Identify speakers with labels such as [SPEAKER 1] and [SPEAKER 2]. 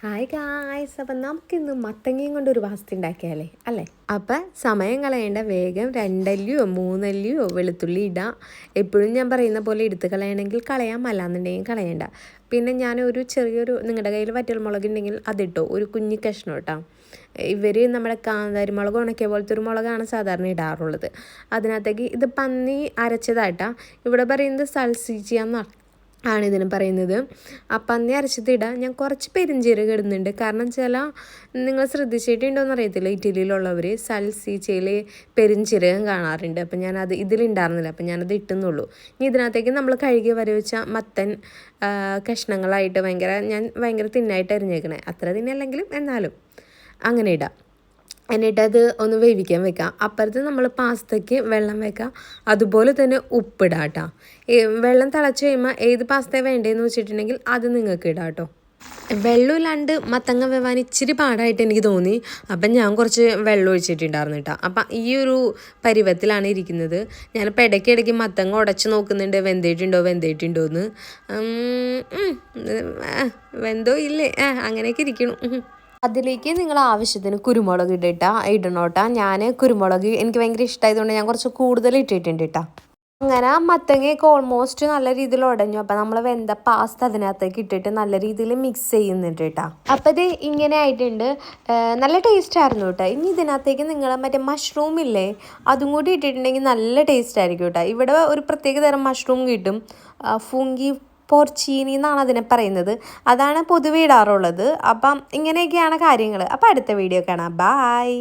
[SPEAKER 1] Hi guys, അപ്പം നമുക്കിന്ന് മത്തങ്ങയും കൊണ്ടൊരു പാസ്ത ഉണ്ടാക്കിയാലേ അല്ലേ. അപ്പം സമയം കളയേണ്ട, വേഗം 2 അല്ലിയോ 3 അല്ലിയോ വെളുത്തുള്ളി ഇടാം. എപ്പോഴും ഞാൻ പറയുന്ന പോലെ എടുത്ത് കളയണമെങ്കിൽ കളയാം, അല്ലാന്നുണ്ടെങ്കിൽ കളയണ്ട. പിന്നെ ഞാനൊരു ചെറിയൊരു, നിങ്ങളുടെ കയ്യിൽ വറ്റൽമുളക് ഉണ്ടെങ്കിൽ അതിട്ടോ, ഒരു കുഞ്ഞി കഷ്ണം കേട്ടോ. ഇവർ നമ്മുടെ കാന്താരി മുളക് ഉണക്കിയ പോലത്തെ ഒരു മുളകാണ് സാധാരണ ഇടാറുള്ളത്. അതിനകത്തേക്ക് ഇത് പന്നി അരച്ചതായിട്ടാ, ഇവിടെ പറയുന്നത് സൽസീച്ചിയാന്ന് ആണിതിന് പറയുന്നത്. ആ പന്നി അരച്ചതിടാം. ഞാൻ കുറച്ച് പെരിഞ്ചീരകം ഇടുന്നുണ്ട്, കാരണം ചില നിങ്ങൾ ശ്രദ്ധിച്ചിട്ടുണ്ടോയെന്ന് അറിയത്തില്ല, ഇറ്റലിയിലുള്ളവർ സൽസീച്ചയിൽ പെരിഞ്ചീരകം കാണാറുണ്ട്. അപ്പം ഞാനത് ഇതിലുണ്ടായിരുന്നില്ല, അപ്പം ഞാനത് ഇട്ടുന്നുള്ളൂ. ഇനി ഇതിനകത്തേക്ക് നമ്മൾ കഴുകി വരവെച്ച മത്തൻ കഷ്ണങ്ങളായിട്ട് ഞാൻ ഭയങ്കര തിന്നായിട്ട് അരിഞ്ഞേക്കണേ, അത്ര തിന്നല്ലെങ്കിലും എന്നാലും അങ്ങനെ ഇടാം. എന്നിട്ടത് ഒന്ന് വേവിക്കാൻ വെക്കാം. അപ്പുറത്ത് നമ്മൾ പാസ്തയ്ക്ക് വെള്ളം വെക്കാം, അതുപോലെ തന്നെ ഉപ്പിടാം കേട്ടോ. വെള്ളം തിളച്ച് കഴിയുമ്പോൾ ഏത് പാസ്ത വേണ്ടതെന്ന് വെച്ചിട്ടുണ്ടെങ്കിൽ അത് നിങ്ങൾക്ക് ഇടാം കേട്ടോ. വെള്ളമില്ലാണ്ട് മത്തങ്ങ വെവാൻ ഇച്ചിരി പാടായിട്ട് എനിക്ക് തോന്നി, അപ്പം ഞാൻ കുറച്ച് വെള്ളം ഒഴിച്ചിട്ടുണ്ടായിരുന്നു കേട്ടോ. അപ്പം ഈ ഒരു പരുവത്തിലാണ് ഇരിക്കുന്നത്. ഞാനിപ്പോൾ ഇടയ്ക്കിടയ്ക്ക് മത്തങ്ങ ഉടച്ച് നോക്കുന്നുണ്ട്, വെന്തേറ്റുണ്ടോ എന്ന്. വെന്തോ ഇല്ലേ, അങ്ങനെയൊക്കെ ഇരിക്കണം. അതിലേക്ക് നിങ്ങൾ ആവശ്യത്തിന് കുരുമുളക് ഇടണം കേട്ടോ. ഞാൻ കുരുമുളക് എനിക്ക് ഭയങ്കര ഇഷ്ടമായതുകൊണ്ട് ഞാൻ കുറച്ച് കൂടുതൽ ഇട്ടിട്ടുണ്ട് കേട്ടോ. അങ്ങനെ മത്തങ്ങയൊക്കെ ഓൾമോസ്റ്റ് നല്ല രീതിയിൽ ഉടഞ്ഞു. അപ്പം നമ്മൾ വെന്ത പാസ്ത അതിനകത്തേക്ക് ഇട്ടിട്ട് നല്ല രീതിയിൽ മിക്സ് ചെയ്യുന്നുണ്ട് കേട്ടോ. അപ്പം ഇത് ഇങ്ങനെ ആയിട്ടുണ്ട്, നല്ല ടേസ്റ്റ് ആയിരുന്നു കേട്ടോ. ഇനി ഇതിനകത്തേക്ക് നിങ്ങൾ മറ്റേ മഷ്റൂം ഇല്ലേ, അതും കൂടി ഇട്ടിട്ടുണ്ടെങ്കിൽ നല്ല ടേസ്റ്റ് ആയിരിക്കും കേട്ടോ. ഇവിടെ ഒരു പ്രത്യേക തരം മഷ്റൂം കിട്ടും, ഫുങ്കി പോർച്ചീനി എന്നാണ് അതിനെ പറയുന്നത്. അതാണ് പൊതുവെ ഇടാറുള്ളത്. അപ്പം ഇങ്ങനെയൊക്കെയാണ് കാര്യങ്ങൾ. അപ്പം അടുത്ത വീഡിയോ കാണാം. ബായ്.